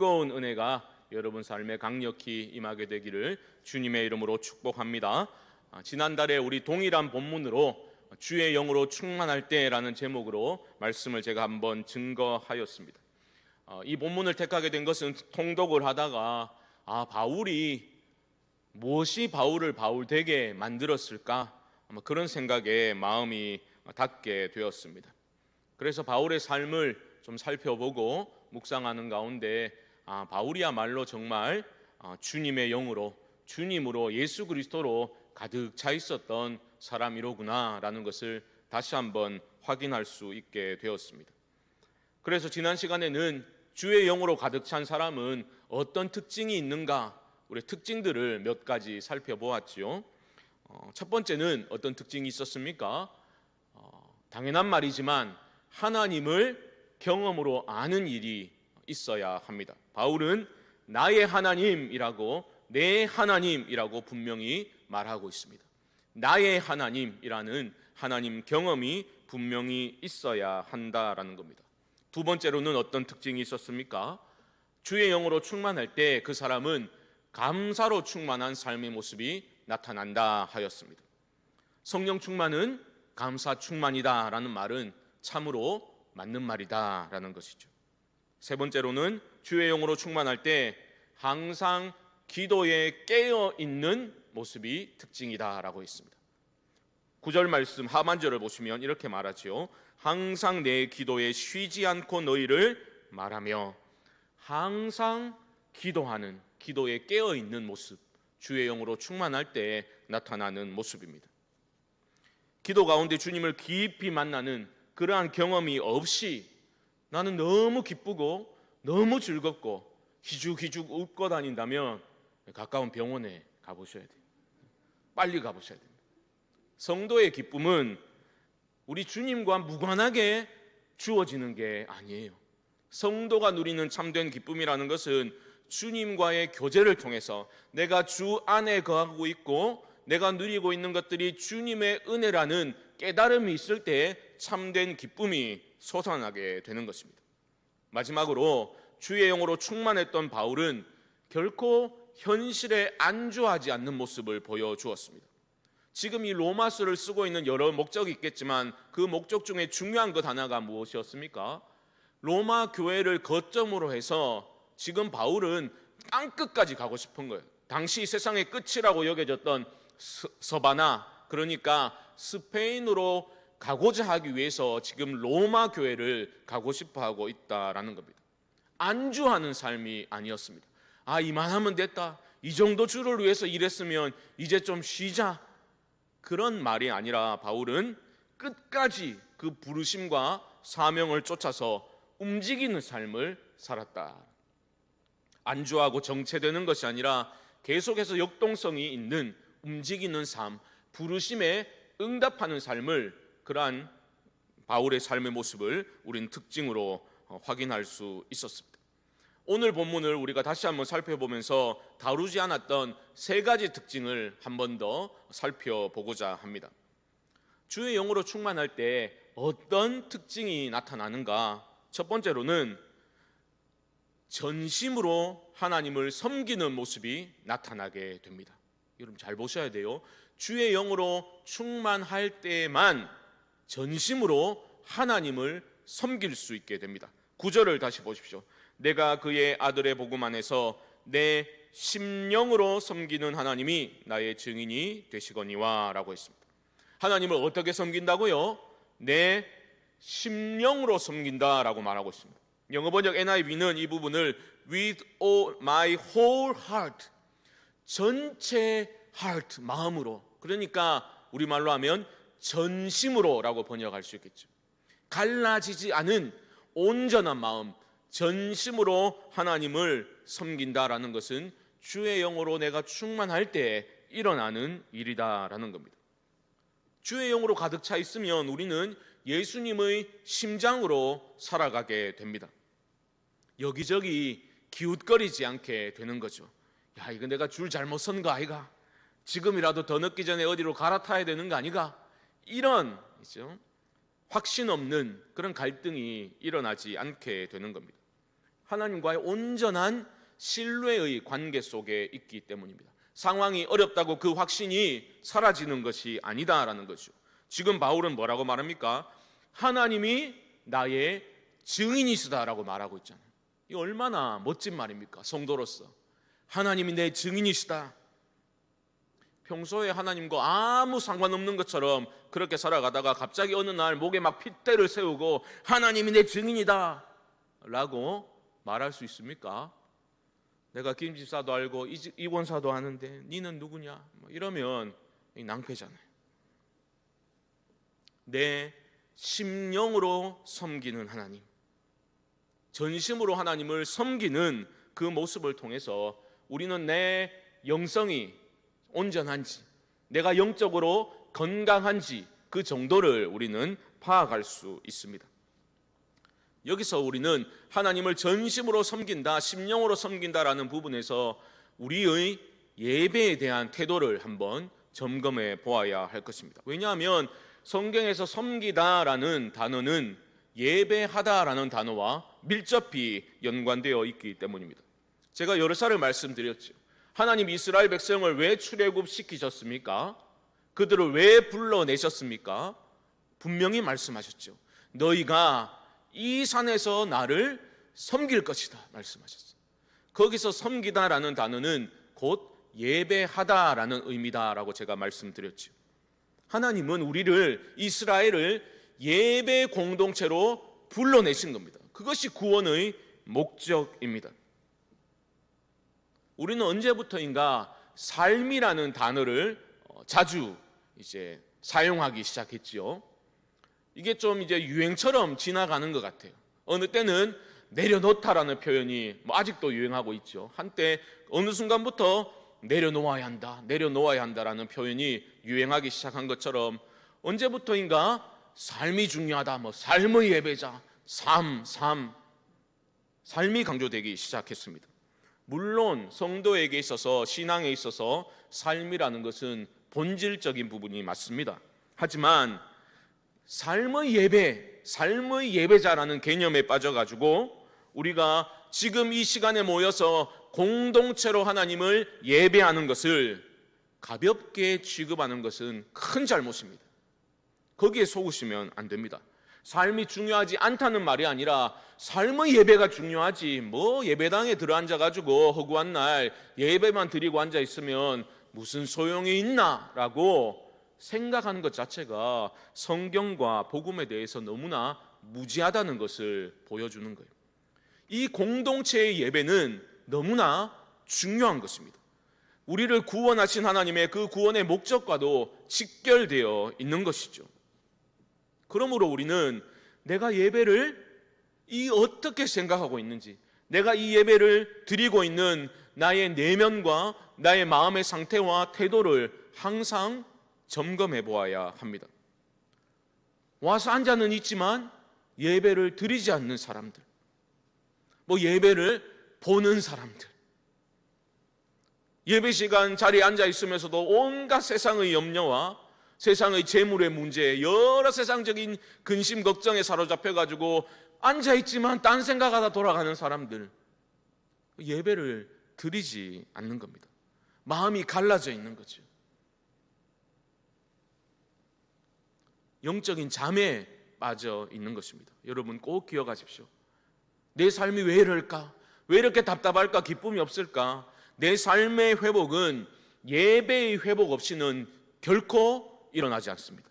뜨거운 은혜가 여러분 삶에 강력히 임하게 되기를 주님의 이름으로 축복합니다. 지난달에 우리 동일한 본문으로 주의 영으로 충만할 때라는 제목으로 말씀을 제가 한번 증거하였습니다. 이 본문을 택하게 된 것은 통독을 하다가 바울이 무엇이 바울을 바울 되게 만들었을까? 그런 생각에 마음이 닿게 되었습니다. 그래서 바울의 삶을 좀 살펴보고 묵상하는 가운데 바울이야말로 정말 주님의 영으로, 주님으로, 예수 그리스도로 가득 차 있었던 사람이로구나라는 것을 다시 한번 확인할 수 있게 되었습니다. 그래서 지난 시간에는 주의 영으로 가득 찬 사람은 어떤 특징이 있는가, 우리 특징들을 몇 가지 살펴보았지요. 첫 번째는 어떤 특징이 있었습니까? 당연한 말이지만 하나님을 경험으로 아는 일이 있어야 합니다. 바울은 나의 하나님이라고, 내 하나님이라고 분명히 말하고 있습니다. 나의 하나님이라는 하나님 경험이 분명히 있어야 한다라는 겁니다. 두 번째로는 어떤 특징이 있었습니까? 주의 영으로 충만할 때 그 사람은 감사로 충만한 삶의 모습이 나타난다 하였습니다. 성령 충만은 감사 충만이다라는 말은 참으로 맞는 말이다라는 것이죠. 세 번째로는 주의 영으로 충만할 때 항상 기도에 깨어 있는 모습이 특징이다라고 했습니다. 9절 말씀 하반절을 보시면 이렇게 말하지요. 항상 내 기도에 쉬지 않고 너희를 말하며, 항상 기도하는, 기도에 깨어 있는 모습, 주의 영으로 충만할 때 나타나는 모습입니다. 기도 가운데 주님을 깊이 만나는 그러한 경험이 없이 나는 너무 기쁘고 너무 즐겁고 희죽희죽 웃고 다닌다면 가까운 병원에 가보셔야 돼요. 빨리 가보셔야 됩니다. 성도의 기쁨은 우리 주님과 무관하게 주어지는 게 아니에요. 성도가 누리는 참된 기쁨이라는 것은 주님과의 교제를 통해서 내가 주 안에 거하고 있고 내가 누리고 있는 것들이 주님의 은혜라는 깨달음이 있을 때 참된 기쁨이 솟아나게 되는 것입니다. 마지막으로 주의 영으로 충만했던 바울은 결코 현실에 안주하지 않는 모습을 보여주었습니다. 지금 이 로마서를 쓰고 있는 여러 목적이 있겠지만 그 목적 중에 중요한 것 하나가 무엇이었습니까? 로마 교회를 거점으로 해서 지금 바울은 땅끝까지 가고 싶은 거예요. 당시 세상의 끝이라고 여겨졌던 서바나, 그러니까 스페인으로 가고자 하기 위해서 지금 로마 교회를 가고 싶어 하고 있다라는 겁니다. 안주하는 삶이 아니었습니다. 이만하면 됐다, 이 정도 주를 위해서 일했으면 이제 좀 쉬자, 그런 말이 아니라 바울은 끝까지 그 부르심과 사명을 쫓아서 움직이는 삶을 살았다. 안주하고 정체되는 것이 아니라 계속해서 역동성이 있는 움직이는 삶, 부르심에 응답하는 삶을, 그러한 바울의 삶의 모습을 우리는 특징으로 확인할 수 있었습니다. 오늘 본문을 우리가 다시 한번 살펴보면서 다루지 않았던 세 가지 특징을 한 번 더 살펴보고자 합니다. 주의 영으로 충만할 때 어떤 특징이 나타나는가? 첫 번째로는 전심으로 하나님을 섬기는 모습이 나타나게 됩니다. 여러분 잘 보셔야 돼요. 주의 영으로 충만할 때만 전심으로 하나님을 섬길 수 있게 됩니다. 9절을 다시 보십시오. 내가 그의 아들의 복음 안에서 내 심령으로 섬기는 하나님이 나의 증인이 되시거니와 라고 했습니다. 하나님을 어떻게 섬긴다고요? 내 심령으로 섬긴다라고 말하고 있습니다. 영어 번역 NIV는 이 부분을 with all my whole heart, 전체 heart, 마음으로, 그러니까 우리말로 하면 전심으로 라고 번역할 수 있겠죠. 갈라지지 않은 온전한 마음, 전심으로 하나님을 섬긴다라는 것은 주의 영으로 내가 충만할 때 일어나는 일이다라는 겁니다. 주의 영으로 가득 차 있으면 우리는 예수님의 심장으로 살아가게 됩니다. 여기저기 기웃거리지 않게 되는 거죠. 이거 내가 줄 잘못 선 거 아이가? 지금이라도 더 늦기 전에 어디로 갈아타야 되는 거 아니가? 이런 확신 없는 그런 갈등이 일어나지 않게 되는 겁니다. 하나님과의 온전한 신뢰의 관계 속에 있기 때문입니다. 상황이 어렵다고 그 확신이 사라지는 것이 아니다라는 거죠. 지금 바울은 뭐라고 말합니까? 하나님이 나의 증인이시다라고 말하고 있잖아요. 이 얼마나 멋진 말입니까? 성도로서 하나님이 내 증인이시다. 평소에 하나님과 아무 상관없는 것처럼 그렇게 살아가다가 갑자기 어느 날 목에 막 핏대를 세우고 하나님이 내 증인이다 라고 말할 수 있습니까? 내가 김집사도 알고 이권사도 아는데 니는 누구냐? 이러면 낭패잖아요. 내 심령으로 섬기는 하나님, 전심으로 하나님을 섬기는 그 모습을 통해서 우리는 내 영성이 온전한지, 내가 영적으로 건강한지 그 정도를 우리는 파악할 수 있습니다. 여기서 우리는 하나님을 전심으로 섬긴다, 심령으로 섬긴다라는 부분에서 우리의 예배에 대한 태도를 한번 점검해 보아야 할 것입니다. 왜냐하면 성경에서 섬기다라는 단어는 예배하다라는 단어와 밀접히 연관되어 있기 때문입니다. 제가 여러 차례 말씀드렸죠. 하나님 이스라엘 백성을 왜 출애굽시키셨습니까? 그들을 왜 불러내셨습니까? 분명히 말씀하셨죠. 너희가 이 산에서 나를 섬길 것이다 말씀하셨어요. 거기서 섬기다라는 단어는 곧 예배하다라는 의미다라고 제가 말씀드렸죠. 하나님은 우리를, 이스라엘을 예배 공동체로 불러내신 겁니다. 그것이 구원의 목적입니다. 우리는 언제부터인가 삶이라는 단어를 자주 이제 사용하기 시작했지요. 이게 좀 이제 유행처럼 지나가는 것 같아요. 어느 때는 내려놓다라는 표현이 아직도 유행하고 있죠. 한때 어느 순간부터 내려놓아야 한다라는 표현이 유행하기 시작한 것처럼 언제부터인가 삶이 중요하다, 삶의 예배자, 삶이 강조되기 시작했습니다. 물론 성도에게 있어서, 신앙에 있어서 삶이라는 것은 본질적인 부분이 맞습니다. 하지만 삶의 예배자라는 개념에 빠져가지고 우리가 지금 이 시간에 모여서 공동체로 하나님을 예배하는 것을 가볍게 취급하는 것은 큰 잘못입니다. 거기에 속으시면 안 됩니다. 삶이 중요하지 않다는 말이 아니라 삶의 예배가 중요하지, 예배당에 들어앉아가지고 허구한 날 예배만 드리고 앉아있으면 무슨 소용이 있나라고 생각하는 것 자체가 성경과 복음에 대해서 너무나 무지하다는 것을 보여주는 거예요. 이 공동체의 예배는 너무나 중요한 것입니다. 우리를 구원하신 하나님의 그 구원의 목적과도 직결되어 있는 것이죠. 그러므로 우리는 내가 예배를 어떻게 생각하고 있는지, 내가 이 예배를 드리고 있는 나의 내면과 나의 마음의 상태와 태도를 항상 점검해 보아야 합니다. 와서 앉아는 있지만 예배를 드리지 않는 사람들, 예배를 보는 사람들, 예배 시간 자리에 앉아 있으면서도 온갖 세상의 염려와 세상의 재물의 문제, 여러 세상적인 근심 걱정에 사로잡혀가지고 앉아있지만 딴 생각하다 돌아가는 사람들, 예배를 드리지 않는 겁니다. 마음이 갈라져 있는 거죠. 영적인 잠에 빠져 있는 것입니다. 여러분 꼭 기억하십시오. 내 삶이 왜 이럴까? 왜 이렇게 답답할까? 기쁨이 없을까? 내 삶의 회복은 예배의 회복 없이는 결코 일어나지 않습니다.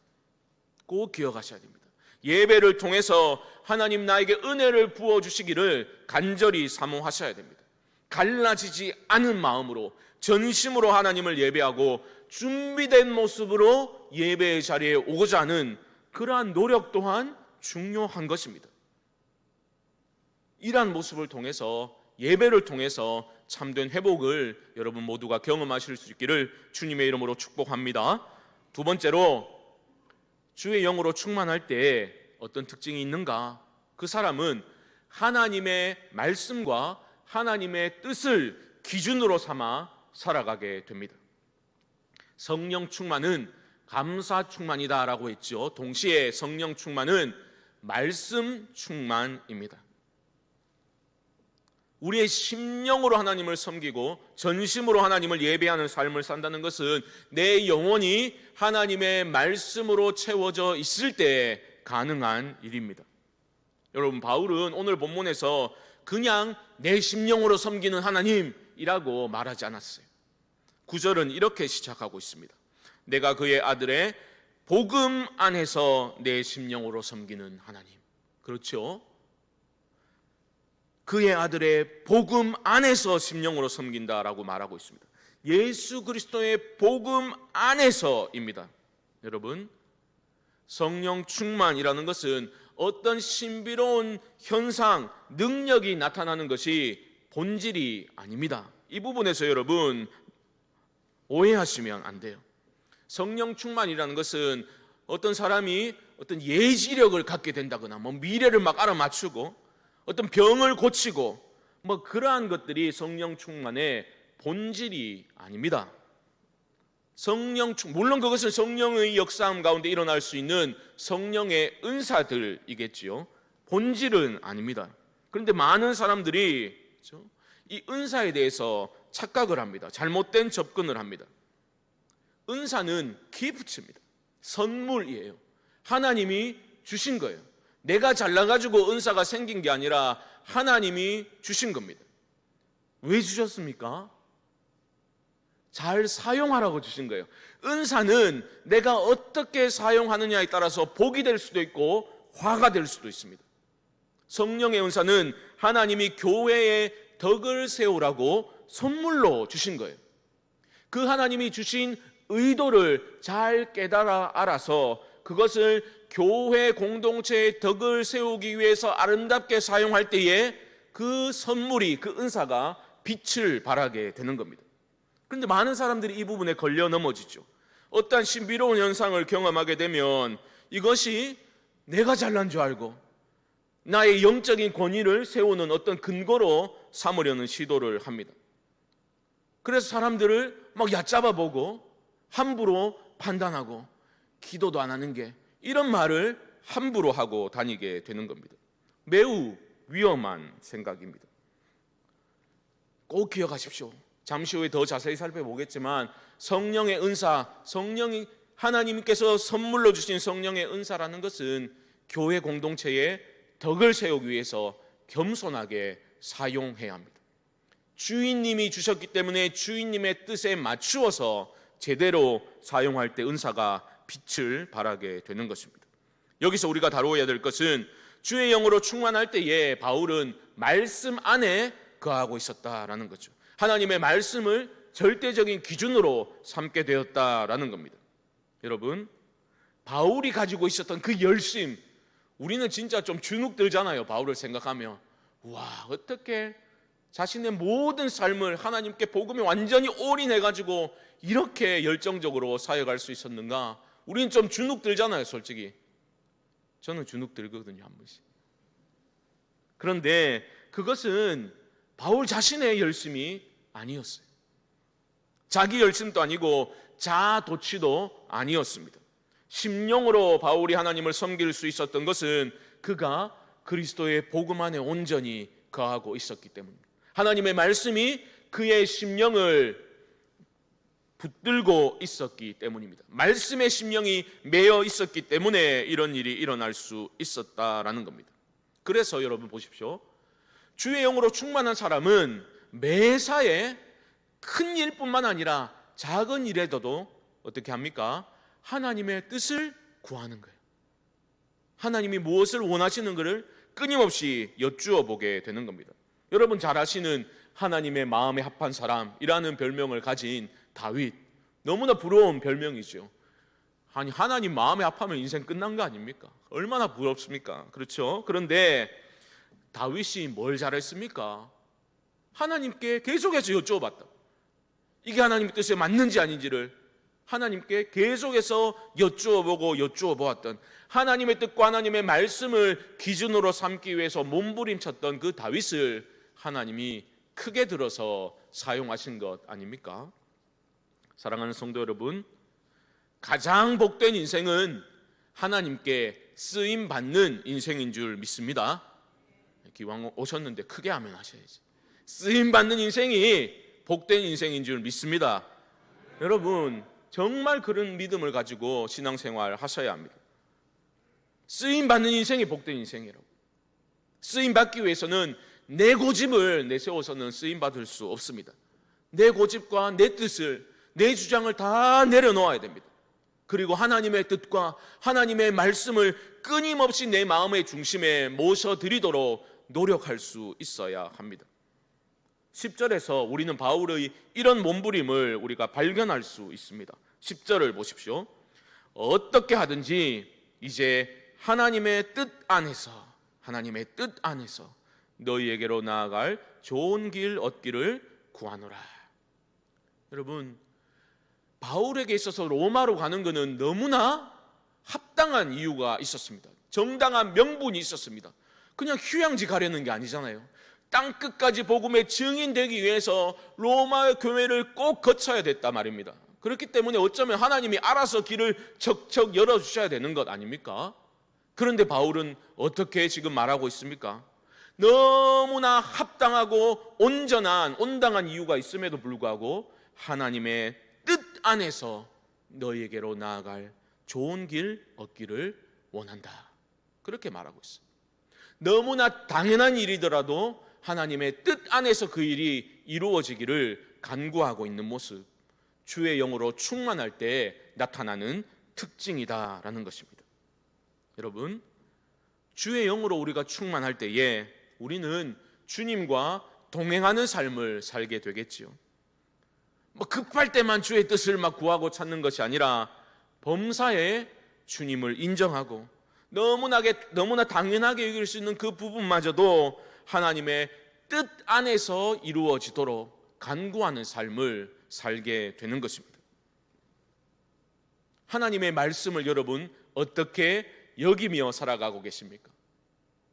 꼭 기억하셔야 됩니다. 예배를 통해서 하나님 나에게 은혜를 부어주시기를 간절히 사모하셔야 됩니다. 갈라지지 않은 마음으로 전심으로 하나님을 예배하고 준비된 모습으로 예배의 자리에 오고자 하는 그러한 노력 또한 중요한 것입니다. 이러한 모습을 통해서, 예배를 통해서 참된 회복을 여러분 모두가 경험하실 수 있기를 주님의 이름으로 축복합니다. 두 번째로, 주의 영으로 충만할 때 어떤 특징이 있는가? 그 사람은 하나님의 말씀과 하나님의 뜻을 기준으로 삼아 살아가게 됩니다. 성령 충만은 감사 충만이다라고 했죠. 동시에 성령 충만은 말씀 충만입니다. 우리의 심령으로 하나님을 섬기고 전심으로 하나님을 예배하는 삶을 산다는 것은 내 영혼이 하나님의 말씀으로 채워져 있을 때 가능한 일입니다. 여러분, 바울은 오늘 본문에서 그냥 내 심령으로 섬기는 하나님이라고 말하지 않았어요. 9절은 이렇게 시작하고 있습니다. 내가 그의 아들의 복음 안에서 내 심령으로 섬기는 하나님. 그렇죠? 그의 아들의 복음 안에서 심령으로 섬긴다라고 말하고 있습니다. 예수 그리스도의 복음 안에서입니다. 여러분, 성령 충만이라는 것은 어떤 신비로운 현상, 능력이 나타나는 것이 본질이 아닙니다. 이 부분에서 여러분 오해하시면 안 돼요. 성령 충만이라는 것은 어떤 사람이 어떤 예지력을 갖게 된다거나 뭐 미래를 막 알아맞추고 어떤 병을 고치고 뭐 그러한 것들이 성령 충만의 본질이 아닙니다. 물론 그것은 성령의 역사함 가운데 일어날 수 있는 성령의 은사들이겠지요. 본질은 아닙니다. 그런데 많은 사람들이 이 은사에 대해서 착각을 합니다. 잘못된 접근을 합니다. 은사는 기프트입니다. 선물이에요. 하나님이 주신 거예요. 내가 잘나가지고 은사가 생긴 게 아니라 하나님이 주신 겁니다. 왜 주셨습니까? 잘 사용하라고 주신 거예요. 은사는 내가 어떻게 사용하느냐에 따라서 복이 될 수도 있고 화가 될 수도 있습니다. 성령의 은사는 하나님이 교회에 덕을 세우라고 선물로 주신 거예요. 그 하나님이 주신 의도를 잘 깨달아 알아서 그것을 교회 공동체의 덕을 세우기 위해서 아름답게 사용할 때에 그 선물이, 그 은사가 빛을 발하게 되는 겁니다. 그런데 많은 사람들이 이 부분에 걸려 넘어지죠. 어떠한 신비로운 현상을 경험하게 되면 이것이 내가 잘난 줄 알고 나의 영적인 권위를 세우는 어떤 근거로 삼으려는 시도를 합니다. 그래서 사람들을 막 얕잡아보고 함부로 판단하고 기도도 안 하는 게, 이런 말을 함부로 하고 다니게 되는 겁니다. 매우 위험한 생각입니다. 꼭 기억하십시오. 잠시 후에 더 자세히 살펴보겠지만 성령의 은사, 성령이 하나님께서 선물로 주신 성령의 은사라는 것은 교회 공동체에 덕을 세우기 위해서 겸손하게 사용해야 합니다. 주인님이 주셨기 때문에 주인님의 뜻에 맞추어서 제대로 사용할 때 은사가 빛을 발하게 되는 것입니다. 여기서 우리가 다루어야 될 것은 주의 영으로 충만할 때에 바울은 말씀 안에 거하고 있었다라는 거죠. 하나님의 말씀을 절대적인 기준으로 삼게 되었다라는 겁니다. 여러분, 바울이 가지고 있었던 그 열심, 우리는 진짜 좀 주눅 들잖아요. 바울을 생각하면 와, 어떻게 자신의 모든 삶을 하나님께 복음에 완전히 올인해가지고 이렇게 열정적으로 사역할 수 있었는가? 우리는 좀 주눅 들잖아요. 솔직히 저는 주눅 들거든요, 한 번씩. 그런데 그것은 바울 자신의 열심이 아니었어요. 자기 열심도 아니고 자아도취도 아니었습니다. 심령으로 바울이 하나님을 섬길 수 있었던 것은 그가 그리스도의 복음 안에 온전히 거하고 있었기 때문입니다. 하나님의 말씀이 그의 심령을 붙들고 있었기 때문입니다. 말씀의 심령이 매여 있었기 때문에 이런 일이 일어날 수 있었다라는 겁니다. 그래서 여러분 보십시오. 주의 영으로 충만한 사람은 매사에 큰 일뿐만 아니라 작은 일에도 어떻게 합니까? 하나님의 뜻을 구하는 거예요. 하나님이 무엇을 원하시는 것을 끊임없이 여쭈어 보게 되는 겁니다. 여러분 잘 아시는 하나님의 마음에 합한 사람이라는 별명을 가진 다윗, 너무나 부러운 별명이죠. 아니, 하나님 마음에 합하면 인생 끝난 거 아닙니까? 얼마나 부럽습니까? 그렇죠? 그런데 다윗이 뭘 잘했습니까? 하나님께 계속해서 여쭈어봤다. 이게 하나님의 뜻에 맞는지 아닌지를 하나님께 계속해서 여쭈어보았던, 하나님의 뜻과 하나님의 말씀을 기준으로 삼기 위해서 몸부림쳤던 그 다윗을 하나님이 크게 들어서 사용하신 것 아닙니까? 사랑하는 성도 여러분, 가장 복된 인생은 하나님께 쓰임받는 인생인 줄 믿습니다. 기왕 오셨는데 크게 아멘 하셔야지. 쓰임 받는 인생이 복된 인생인 줄 믿습니다. 여러분, 정말 그런 믿음을 가지고 신앙생활 하셔야 합니다. 쓰임 받는 인생이 복된 인생이라고. 쓰임 받기 위해서는 내 고집을 내세워서는 쓰임 받을 수 없습니다. 내 고집과 내 뜻을, 내 주장을 다 내려놓아야 됩니다. 그리고 하나님의 뜻과 하나님의 말씀을 끊임없이 내 마음의 중심에 모셔드리도록 노력할 수 있어야 합니다. 10절에서 우리는 바울의 이런 몸부림을 우리가 발견할 수 있습니다. 10절을 보십시오. 어떻게 하든지 이제 하나님의 뜻 안에서 너희에게로 나아갈 좋은 길 얻기를 구하노라. 여러분, 바울에게 있어서 로마로 가는 것은 너무나 합당한 이유가 있었습니다. 정당한 명분이 있었습니다. 그냥 휴양지 가려는 게 아니잖아요. 땅끝까지 복음의 증인되기 위해서 로마 교회를 꼭 거쳐야 됐단 말입니다. 그렇기 때문에 어쩌면 하나님이 알아서 길을 척척 열어주셔야 되는 것 아닙니까? 그런데 바울은 어떻게 지금 말하고 있습니까? 너무나 합당하고 온당한 이유가 있음에도 불구하고 하나님의 뜻 안에서 너희에게로 나아갈 좋은 길 얻기를 원한다. 그렇게 말하고 있어요. 너무나 당연한 일이더라도 하나님의 뜻 안에서 그 일이 이루어지기를 간구하고 있는 모습, 주의 영으로 충만할 때 나타나는 특징이다라는 것입니다. 여러분, 주의 영으로 우리가 충만할 때에 우리는 주님과 동행하는 삶을 살게 되겠지요. 급할 때만 주의 뜻을 구하고 찾는 것이 아니라 범사에 주님을 인정하고 너무나 당연하게 여길 수 있는 그 부분마저도 하나님의 뜻 안에서 이루어지도록 간구하는 삶을 살게 되는 것입니다. 하나님의 말씀을 여러분 어떻게 여기며 살아가고 계십니까?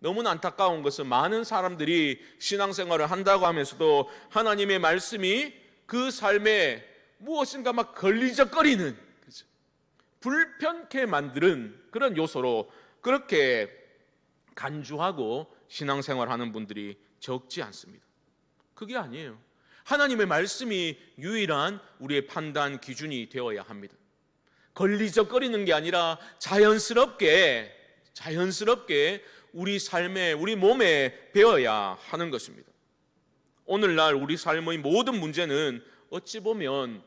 너무나 안타까운 것은 많은 사람들이 신앙생활을 한다고 하면서도 하나님의 말씀이 그 삶에 무엇인가 걸리적거리는, 불편케 만드는 그런 요소로 그렇게 간주하고 신앙생활하는 분들이 적지 않습니다. 그게 아니에요. 하나님의 말씀이 유일한 우리의 판단 기준이 되어야 합니다. 걸리적거리는 게 아니라 자연스럽게 우리 삶에, 우리 몸에 배어야 하는 것입니다. 오늘날 우리 삶의 모든 문제는 어찌 보면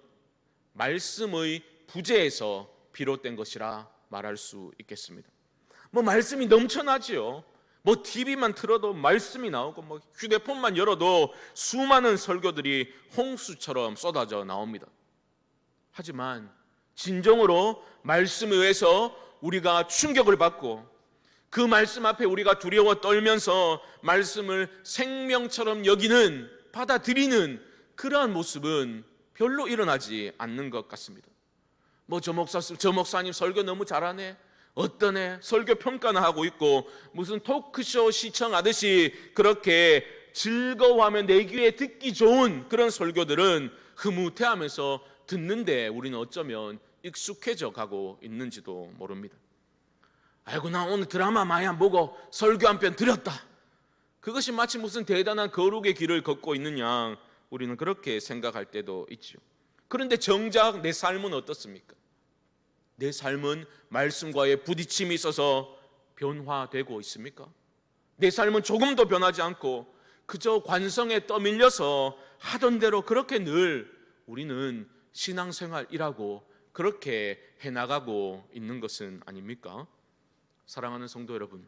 말씀의 부재에서 비롯된 것이라 말할 수 있겠습니다. 말씀이 넘쳐나지요. TV만 틀어도 말씀이 나오고 휴대폰만 열어도 수많은 설교들이 홍수처럼 쏟아져 나옵니다. 하지만 진정으로 말씀에 의해서 우리가 충격을 받고 그 말씀 앞에 우리가 두려워 떨면서 말씀을 생명처럼 여기는, 받아들이는 그러한 모습은 별로 일어나지 않는 것 같습니다. 저 목사님 설교 너무 잘하네, 어떠네, 설교 평가나 하고 있고 무슨 토크쇼 시청하듯이 그렇게 즐거워하며 내 귀에 듣기 좋은 그런 설교들은 흐뭇해하면서 듣는데 우리는 어쩌면 익숙해져 가고 있는지도 모릅니다. 아이고, 나 오늘 드라마 많이 안 보고 설교 한 편 들었다. 그것이 마치 무슨 대단한 거룩의 길을 걷고 있는 양 우리는 그렇게 생각할 때도 있죠. 그런데 정작 내 삶은 어떻습니까? 내 삶은 말씀과의 부딪힘이 있어서 변화되고 있습니까? 내 삶은 조금도 변하지 않고 그저 관성에 떠밀려서 하던 대로 그렇게 늘 우리는 신앙생활이라고 그렇게 해나가고 있는 것은 아닙니까? 사랑하는 성도 여러분,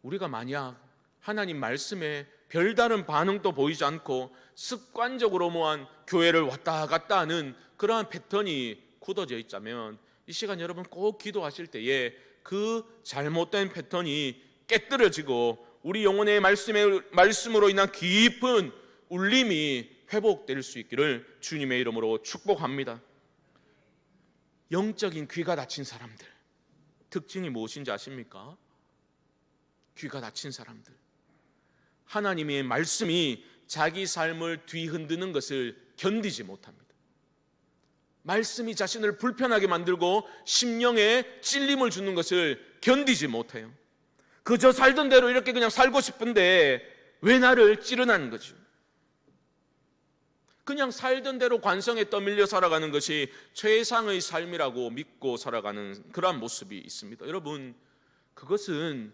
우리가 만약 하나님 말씀에 별다른 반응도 보이지 않고 습관적으로 모한 교회를 왔다 갔다 하는 그러한 패턴이 굳어져 있자면 이 시간 여러분 꼭 기도하실 때에 그 잘못된 패턴이 깨뜨려지고 우리 영혼의 말씀으로 인한 깊은 울림이 회복될 수 있기를 주님의 이름으로 축복합니다. 영적인 귀가 닫힌 사람들 특징이 무엇인지 아십니까? 귀가 닫힌 사람들, 하나님의 말씀이 자기 삶을 뒤흔드는 것을 견디지 못합니다. 말씀이 자신을 불편하게 만들고 심령에 찔림을 주는 것을 견디지 못해요. 그저 살던 대로 이렇게 그냥 살고 싶은데 왜 나를 찌르나는 거죠. 그냥 살던 대로 관성에 떠밀려 살아가는 것이 최상의 삶이라고 믿고 살아가는 그러한 모습이 있습니다. 여러분, 그것은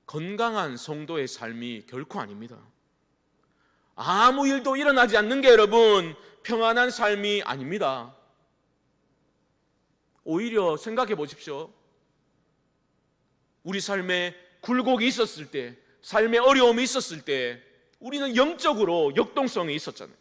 건강한 성도의 삶이 결코 아닙니다. 아무 일도 일어나지 않는 게 여러분 평안한 삶이 아닙니다. 오히려 생각해 보십시오. 우리 삶에 굴곡이 있었을 때, 삶에 어려움이 있었을 때 우리는 영적으로 역동성이 있었잖아요.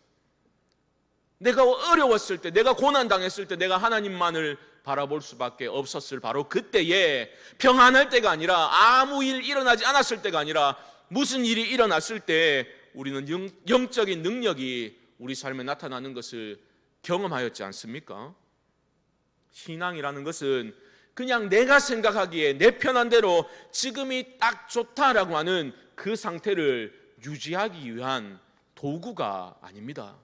내가 어려웠을 때, 내가 고난당했을 때 내가 하나님만을 바라볼 수밖에 없었을 바로 그때에 평안할 때가 아니라, 아무 일 일어나지 않았을 때가 아니라 무슨 일이 일어났을 때 우리는 영적인 능력이 우리 삶에 나타나는 것을 경험하였지 않습니까? 신앙이라는 것은 그냥 내가 생각하기에 내 편한 대로 지금이 딱 좋다라고 하는 그 상태를 유지하기 위한 도구가 아닙니다.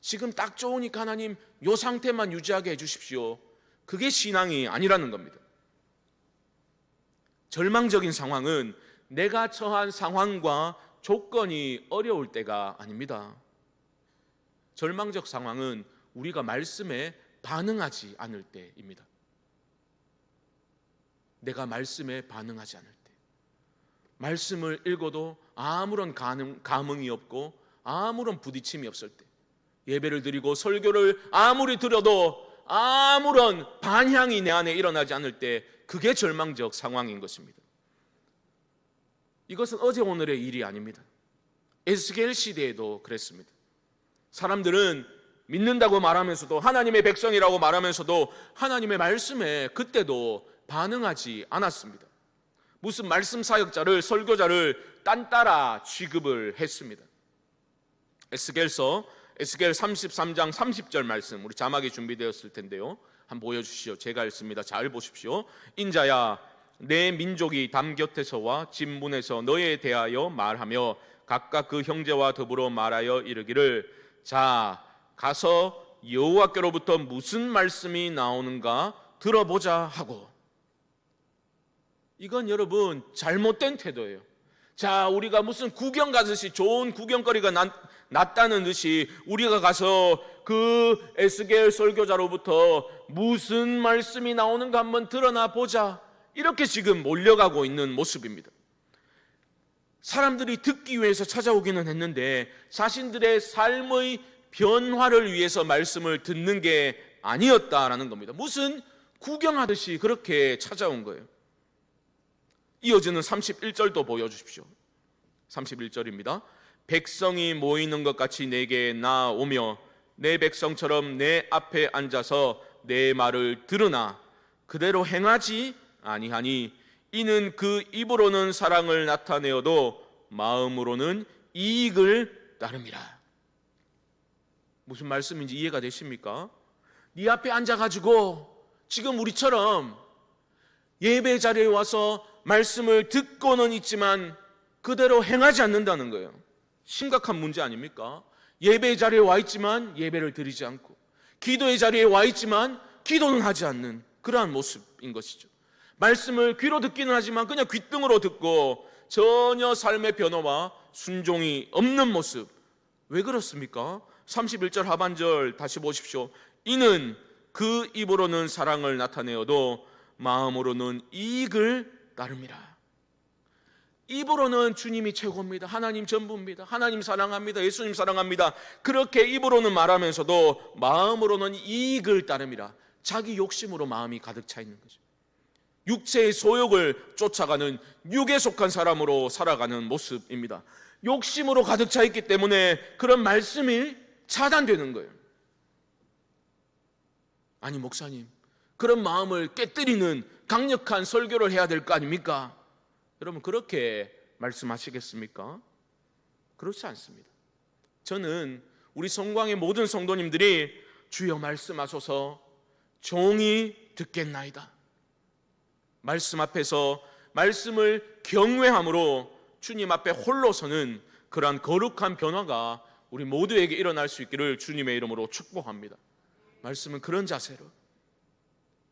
지금 딱 좋으니까 하나님 이 상태만 유지하게 해주십시오. 그게 신앙이 아니라는 겁니다. 절망적인 상황은 내가 처한 상황과 조건이 어려울 때가 아닙니다. 절망적 상황은 우리가 말씀에 반응하지 않을 때입니다. 내가 말씀에 반응하지 않을 때, 말씀을 읽어도 아무런 감흥이 없고 아무런 부딪힘이 없을 때, 예배를 드리고 설교를 아무리 들어도 아무런 반향이 내 안에 일어나지 않을 때, 그게 절망적 상황인 것입니다. 이것은 어제 오늘의 일이 아닙니다. 에스겔 시대에도 그랬습니다. 사람들은 믿는다고 말하면서도, 하나님의 백성이라고 말하면서도 하나님의 말씀에 그때도 반응하지 않았습니다. 무슨 말씀 사역자를, 설교자를 딴따라 취급을 했습니다. 에스겔 33장 30절 말씀, 우리 자막이 준비되었을 텐데요, 한번 보여주시죠. 제가 읽습니다. 잘 보십시오. 인자야, 내 민족이 담 곁에서와 진문에서 너에 대하여 말하며 각각 그 형제와 더불어 말하여 이르기를, 자, 가서 여호와께로부터 무슨 말씀이 나오는가 들어보자 하고. 이건 여러분 잘못된 태도예요. 자, 우리가 무슨 구경 가듯이 좋은 구경거리가 났다는 듯이 우리가 가서 그 에스겔 설교자로부터 무슨 말씀이 나오는가 한번 드러나 보자, 이렇게 지금 몰려가고 있는 모습입니다. 사람들이 듣기 위해서 찾아오기는 했는데 자신들의 삶의 변화를 위해서 말씀을 듣는 게 아니었다라는 겁니다. 무슨 구경하듯이 그렇게 찾아온 거예요. 이어지는 31절도 보여주십시오. 31절입니다. 백성이 모이는 것 같이 내게 나오며 내 백성처럼 내 앞에 앉아서 내 말을 들으나 그대로 행하지 아니하니 이는 그 입으로는 사랑을 나타내어도 마음으로는 이익을 따름이라. 무슨 말씀인지 이해가 되십니까? 네 앞에 앉아가지고 지금 우리처럼 예배 자리에 와서 말씀을 듣고는 있지만 그대로 행하지 않는다는 거예요. 심각한 문제 아닙니까? 예배 자리에 와 있지만 예배를 드리지 않고, 기도의 자리에 와 있지만 기도는 하지 않는 그러한 모습인 것이죠. 말씀을 귀로 듣기는 하지만 그냥 귓등으로 듣고 전혀 삶의 변화와 순종이 없는 모습. 왜 그렇습니까? 31절 하반절 다시 보십시오. 이는 그 입으로는 사랑을 나타내어도 마음으로는 이익을 따릅니다. 입으로는 주님이 최고입니다. 하나님 전부입니다. 하나님 사랑합니다. 예수님 사랑합니다. 그렇게 입으로는 말하면서도 마음으로는 이익을 따릅니다. 자기 욕심으로 마음이 가득 차 있는 거죠. 육체의 소욕을 쫓아가는 육에 속한 사람으로 살아가는 모습입니다. 욕심으로 가득 차 있기 때문에 그런 말씀이 차단되는 거예요. 아니 목사님, 그런 마음을 깨뜨리는 강력한 설교를 해야 될 거 아닙니까? 여러분 그렇게 말씀하시겠습니까? 그렇지 않습니다. 저는 우리 성광의 모든 성도님들이 주여 말씀하소서 종이 듣겠나이다, 말씀 앞에서 말씀을 경외함으로 주님 앞에 홀로 서는 그러한 거룩한 변화가 우리 모두에게 일어날 수 있기를 주님의 이름으로 축복합니다. 말씀은 그런 자세로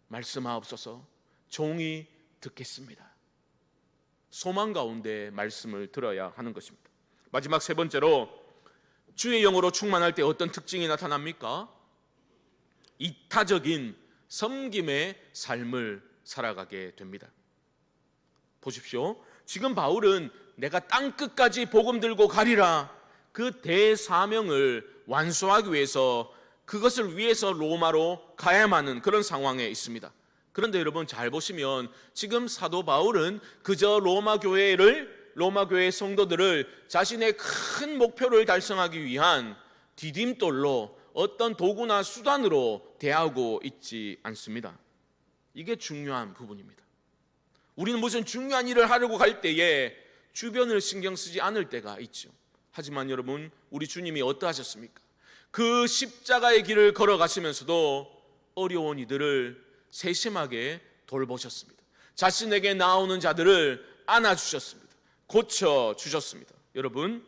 말씀하옵소서 종이 듣겠습니다. 소망 가운데 말씀을 들어야 하는 것입니다. 마지막 세 번째로, 주의 영으로 충만할 때 어떤 특징이 나타납니까? 이타적인 섬김의 삶을 살아가게 됩니다. 보십시오. 지금 바울은 내가 땅끝까지 복음 들고 가리라, 그 대사명을 완수하기 위해서, 그것을 위해서 로마로 가야만 하는 그런 상황에 있습니다. 그런데 여러분 잘 보시면 지금 사도 바울은 그저 로마 교회 성도들을 자신의 큰 목표를 달성하기 위한 디딤돌로, 어떤 도구나 수단으로 대하고 있지 않습니다. 이게 중요한 부분입니다. 우리는 무슨 중요한 일을 하려고 갈 때에 주변을 신경 쓰지 않을 때가 있죠. 하지만 여러분, 우리 주님이 어떠하셨습니까? 그 십자가의 길을 걸어가시면서도 어려운 이들을 세심하게 돌보셨습니다. 자신에게 나오는 자들을 안아주셨습니다. 고쳐주셨습니다. 여러분,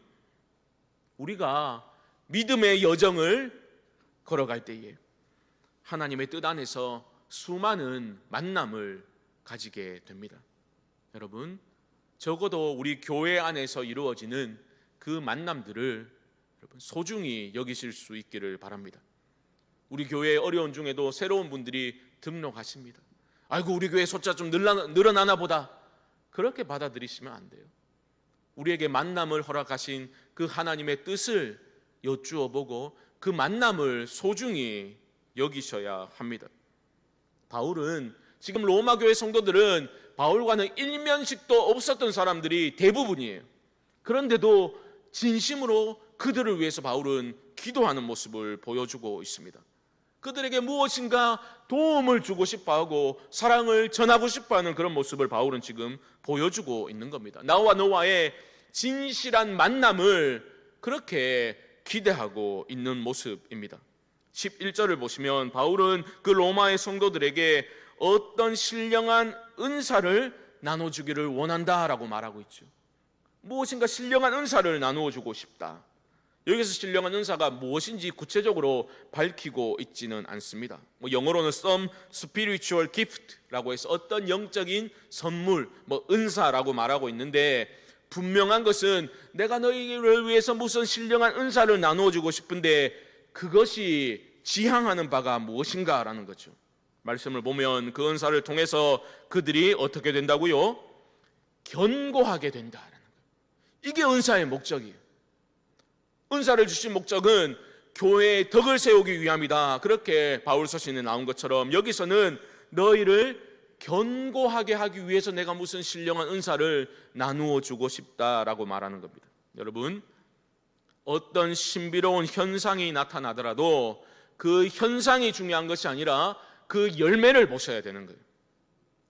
우리가 믿음의 여정을 걸어갈 때에 하나님의 뜻 안에서 수많은 만남을 가지게 됩니다. 여러분, 적어도 우리 교회 안에서 이루어지는 그 만남들을 여러분 소중히 여기실 수 있기를 바랍니다. 우리 교회의 어려운 중에도 새로운 분들이 등록하십니다. 아이고, 우리 교회 숫자 좀 늘어나나 보다, 그렇게 받아들이시면 안 돼요. 우리에게 만남을 허락하신 그 하나님의 뜻을 여쭈어 보고 그 만남을 소중히 여기셔야 합니다. 바울은, 지금 로마 교회 성도들은 바울과는 일면식도 없었던 사람들이 대부분이에요. 그런데도 진심으로 그들을 위해서 바울은 기도하는 모습을 보여주고 있습니다. 그들에게 무엇인가 도움을 주고 싶어하고 사랑을 전하고 싶어하는 그런 모습을 바울은 지금 보여주고 있는 겁니다. 나와 너와의 진실한 만남을 그렇게 기대하고 있는 모습입니다. 11절을 보시면 바울은 그 로마의 성도들에게 어떤 신령한 은사를 나눠주기를 원한다라고 말하고 있죠. 무엇인가 신령한 은사를 나누어주고 싶다. 여기서 신령한 은사가 무엇인지 구체적으로 밝히고 있지는 않습니다. 영어로는 some spiritual gift라고 해서 어떤 영적인 선물, 은사라고 말하고 있는데, 분명한 것은 내가 너희를 위해서 무슨 신령한 은사를 나누어주고 싶은데 그것이 지향하는 바가 무엇인가라는 거죠. 말씀을 보면 그 은사를 통해서 그들이 어떻게 된다고요? 견고하게 된다라는 거예요. 이게 은사의 목적이에요. 은사를 주신 목적은 교회의 덕을 세우기 위함이다. 그렇게 바울 서신에 나온 것처럼 여기서는 너희를 견고하게 하기 위해서 내가 무슨 신령한 은사를 나누어 주고 싶다라고 말하는 겁니다. 여러분, 어떤 신비로운 현상이 나타나더라도 그 현상이 중요한 것이 아니라 그 열매를 보셔야 되는 거예요.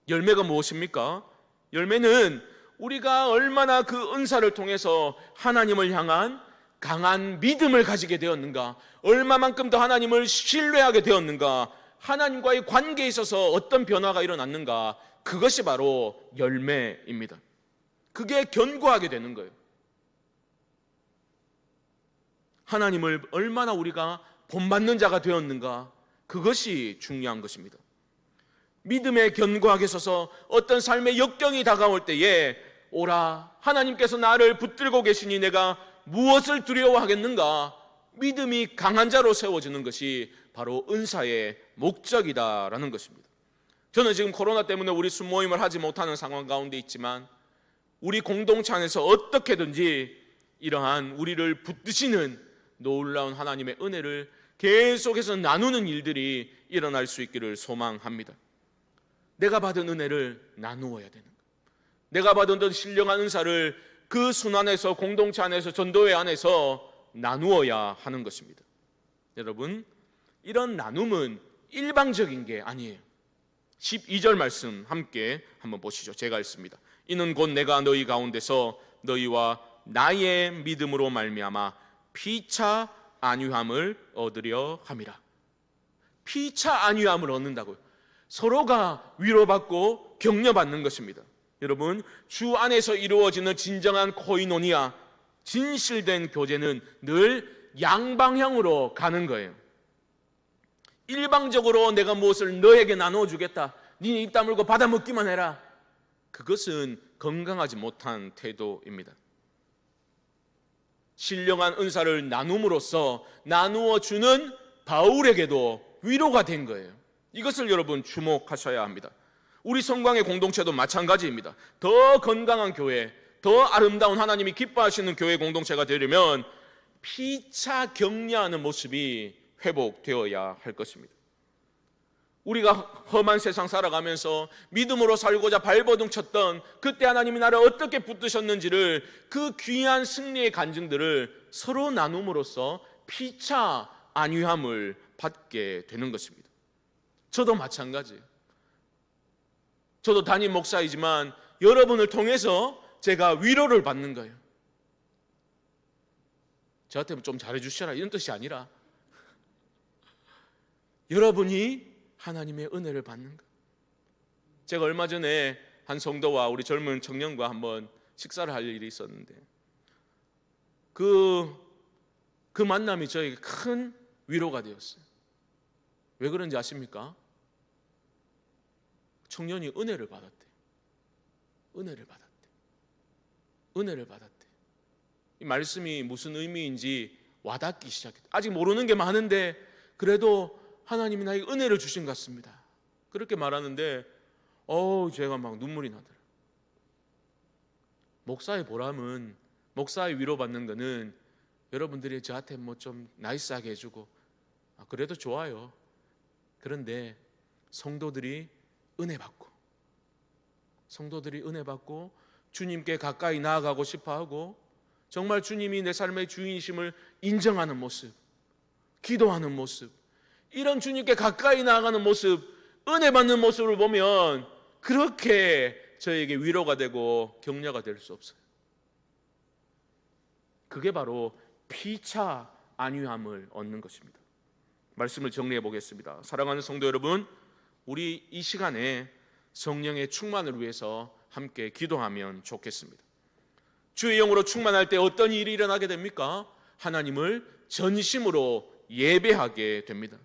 열매가 무엇입니까? 열매는 우리가 얼마나 그 은사를 통해서 하나님을 향한 강한 믿음을 가지게 되었는가, 얼마만큼 더 하나님을 신뢰하게 되었는가, 하나님과의 관계에 있어서 어떤 변화가 일어났는가, 그것이 바로 열매입니다. 그게 견고하게 되는 거예요. 하나님을 얼마나 우리가 본받는 자가 되었는가, 그것이 중요한 것입니다. 믿음에 견고하게 서서 어떤 삶의 역경이 다가올 때에 오라, 하나님께서 나를 붙들고 계시니 내가 무엇을 두려워하겠는가, 믿음이 강한 자로 세워지는 것이 바로 은사의 목적이다라는 것입니다. 저는 지금 코로나 때문에 우리 순모임을 하지 못하는 상황 가운데 있지만 우리 공동체 안에서 어떻게든지 이러한 우리를 붙드시는 놀라운 하나님의 은혜를 계속해서 나누는 일들이 일어날 수 있기를 소망합니다. 내가 받은 은혜를 나누어야 되는 거예요. 내가 받은 그 신령한 은사를 그 순 안에서, 공동체 안에서, 전도회 안에서 나누어야 하는 것입니다. 여러분, 이런 나눔은 일방적인 게 아니에요. 12절 말씀 함께 한번 보시죠. 제가 읽습니다. 이는 곧 내가 너희 가운데서 너희와 나의 믿음으로 말미암아 피차 안위함을 얻으려 함이라. 피차 안위함을 얻는다고요. 서로가 위로받고 격려받는 것입니다. 여러분, 주 안에서 이루어지는 진정한 코이노니아, 진실된 교제는 늘 양방향으로 가는 거예요. 일방적으로 내가 무엇을 너에게 나눠주겠다, 네 입 다물고 받아먹기만 해라, 그것은 건강하지 못한 태도입니다. 신령한 은사를 나눔으로써 나누어 주는 바울에게도 위로가 된 거예요. 이것을 여러분 주목하셔야 합니다. 우리 성광의 공동체도 마찬가지입니다. 더 건강한 교회, 더 아름다운 하나님이 기뻐하시는 교회 공동체가 되려면 피차 격려하는 모습이 회복되어야 할 것입니다. 우리가 험한 세상 살아가면서 믿음으로 살고자 발버둥 쳤던 그때 하나님이 나를 어떻게 붙드셨는지를, 그 귀한 승리의 간증들을 서로 나눔으로써 피차 안위함을 받게 되는 것입니다. 저도 마찬가지예요. 저도 담임 목사이지만 여러분을 통해서 제가 위로를 받는 거예요. 저한테 좀 잘해주시라 이런 뜻이 아니라 여러분이 하나님의 은혜를 받는 것. 제가 얼마 전에 한 성도와 우리 젊은 청년과 한번 식사를 할 일이 있었는데 그 만남이 저에게 큰 위로가 되었어요. 왜 그런지 아십니까? 청년이 은혜를 받았대요. 은혜를 받았대. 이 말씀이 무슨 의미인지 와닿기 시작했다. 아직 모르는 게 많은데 그래도 하나님이 나에게 은혜를 주신 것 같습니다. 그렇게 말하는데 제가 막 눈물이 나더라고요. 목사의 보람은, 목사의 위로받는 거는 여러분들이 저한테 뭐 좀 나이스하게 해주고 그래도 좋아요. 그런데 성도들이 은혜 받고 주님께 가까이 나아가고 싶어하고 정말 주님이 내 삶의 주인이심을 인정하는 모습, 기도하는 모습, 이런 주님께 가까이 나아가는 모습, 은혜 받는 모습을 보면 그렇게 저에게 위로가 되고 격려가 될 수 없어요. 그게 바로 피차 안위함을 얻는 것입니다. 말씀을 정리해 보겠습니다. 사랑하는 성도 여러분, 우리 이 시간에 성령의 충만을 위해서 함께 기도하면 좋겠습니다. 주의 영으로 충만할 때 어떤 일이 일어나게 됩니까? 하나님을 전심으로 예배하게 됩니다.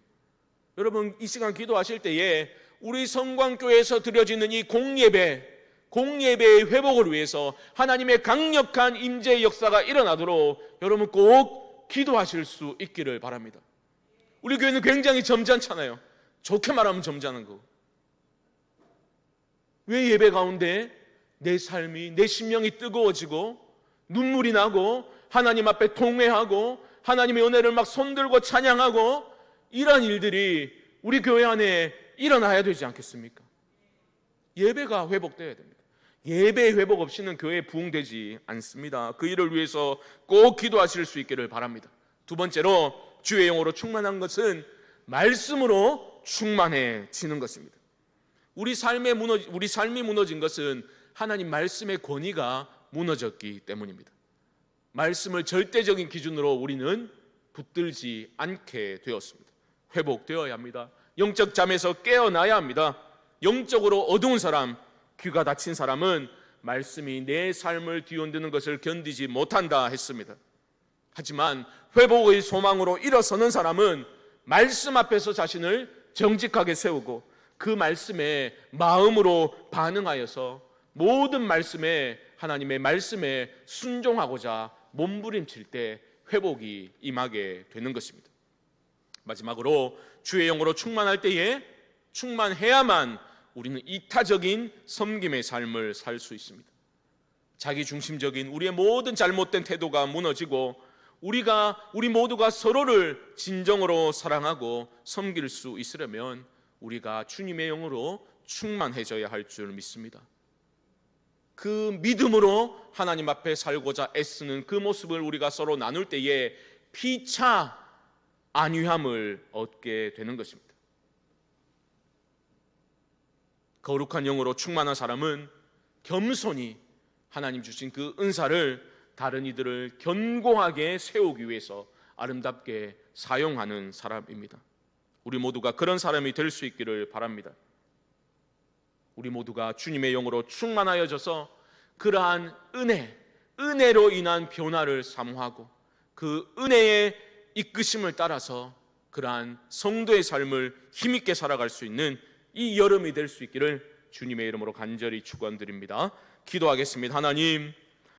여러분, 이 시간 기도하실 때에 우리 성광교회에서 드려지는 이 공예배의 회복을 위해서 하나님의 강력한 임재의 역사가 일어나도록 여러분 꼭 기도하실 수 있기를 바랍니다. 우리 교회는 굉장히 점잖잖아요. 좋게 말하면 점잖은 거. 왜 예배 가운데 내 삶이, 내 심령이 뜨거워지고 눈물이 나고 하나님 앞에 통회하고 하나님의 은혜를 막 손들고 찬양하고 이러한 일들이 우리 교회 안에 일어나야 되지 않겠습니까? 예배가 회복되어야 됩니다. 예배의 회복 없이는 교회에 부흥되지 않습니다. 그 일을 위해서 꼭 기도하실 수 있기를 바랍니다. 두 번째로, 주의 영으로 충만한 것은 말씀으로 충만해지는 것입니다. 우리 삶이 무너진 것은 하나님 말씀의 권위가 무너졌기 때문입니다. 말씀을 절대적인 기준으로 우리는 붙들지 않게 되었습니다. 회복되어야 합니다. 영적 잠에서 깨어나야 합니다. 영적으로 어두운 사람, 귀가 닫힌 사람은 말씀이 내 삶을 뒤흔드는 것을 견디지 못한다 했습니다. 하지만 회복의 소망으로 일어서는 사람은 말씀 앞에서 자신을 정직하게 세우고 그 말씀에 마음으로 반응하여서 모든 말씀에, 하나님의 말씀에 순종하고자 몸부림칠 때 회복이 임하게 되는 것입니다. 마지막으로, 주의 영으로 충만할 때에 충만해야만 우리는 이타적인 섬김의 삶을 살 수 있습니다. 자기중심적인 우리의 모든 잘못된 태도가 무너지고 우리 모두가 서로를 진정으로 사랑하고 섬길 수 있으려면 우리가 주님의 영으로 충만해져야 할 줄 믿습니다. 그 믿음으로 하나님 앞에 살고자 애쓰는 그 모습을 우리가 서로 나눌 때에 피차 안위함을 얻게 되는 것입니다. 거룩한 영으로 충만한 사람은 겸손히 하나님 주신 그 은사를 다른 이들을 견고하게 세우기 위해서 아름답게 사용하는 사람입니다. 우리 모두가 그런 사람이 될 수 있기를 바랍니다. 우리 모두가 주님의 영으로 충만하여져서 그러한 은혜로 인한 변화를 사모하고 그 은혜의 이끄심을 따라서 그러한 성도의 삶을 힘있게 살아갈 수 있는 이 여름이 될 수 있기를 주님의 이름으로 간절히 축원드립니다. 기도하겠습니다. 하나님,